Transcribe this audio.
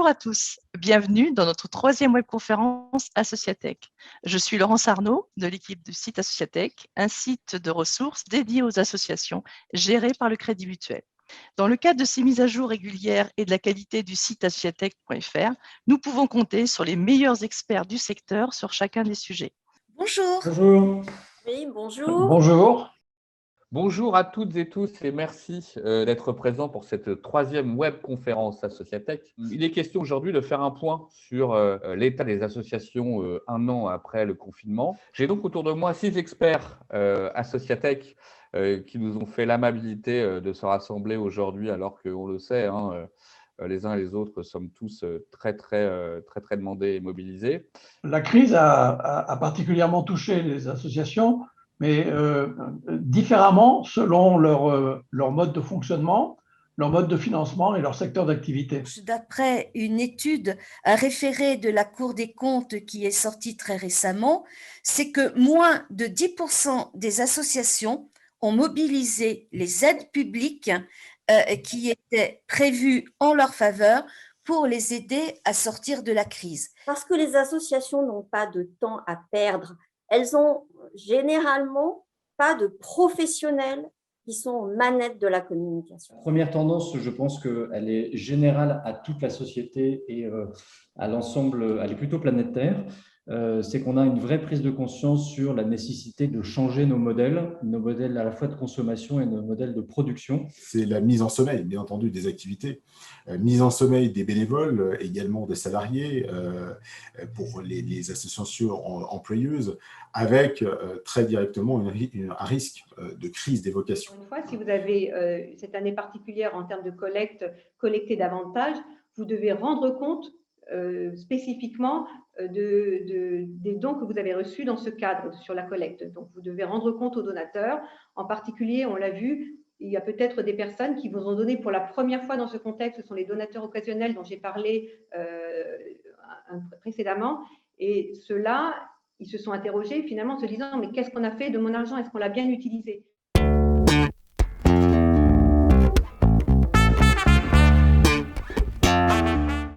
Bonjour à tous, bienvenue dans notre troisième webconférence Associatech. Je suis Laurence Arnaud de l'équipe du site Associatech, un site de ressources dédié aux associations géré par le Crédit Mutuel. Dans le cadre de ces mises à jour régulières et de la qualité du site associatech.fr, nous pouvons compter sur les meilleurs experts du secteur sur chacun des sujets. Bonjour. Bonjour. Oui, bonjour. Bonjour. Bonjour à toutes et tous et merci d'être présents pour cette troisième webconférence Associatech. Il est question aujourd'hui de faire un point sur l'état des associations un an après le confinement. J'ai donc autour de moi 6 experts Associatech qui nous ont fait l'amabilité de se rassembler aujourd'hui alors qu'on le sait, les uns et les autres sommes tous très demandés et mobilisés. La crise a particulièrement touché les associations, mais différemment selon leur mode de fonctionnement, leur mode de financement et leur secteur d'activité. D'après une étude, un référé de la Cour des comptes qui est sorti très récemment, c'est que moins de 10% des associations ont mobilisé les aides publiques qui étaient prévues en leur faveur pour les aider à sortir de la crise. Parce que les associations n'ont pas de temps à perdre. Elles ont généralement pas de professionnels qui sont aux manettes de la communication. Première tendance, je pense qu'elle est générale à toute la société et à l'ensemble, elle est plutôt planétaire. C'est qu'on a une vraie prise de conscience sur la nécessité de changer nos modèles à la fois de consommation et nos modèles de production. C'est la mise en sommeil, bien entendu, des activités, mise en sommeil des bénévoles, également des salariés, pour les associations employeuses, avec très directement un risque de crise des vocations. Une fois, si vous avez cette année particulière en termes de collecter davantage, vous devez rendre compte spécifiquement des dons que vous avez reçus dans ce cadre sur la collecte. Donc, vous devez rendre compte aux donateurs. En particulier, on l'a vu, il y a peut-être des personnes qui vous ont donné pour la première fois dans ce contexte. Ce sont les donateurs occasionnels dont j'ai parlé précédemment. Et ceux-là, ils se sont interrogés finalement en se disant « mais qu'est-ce qu'on a fait de mon argent? Est-ce qu'on l'a bien utilisé ?»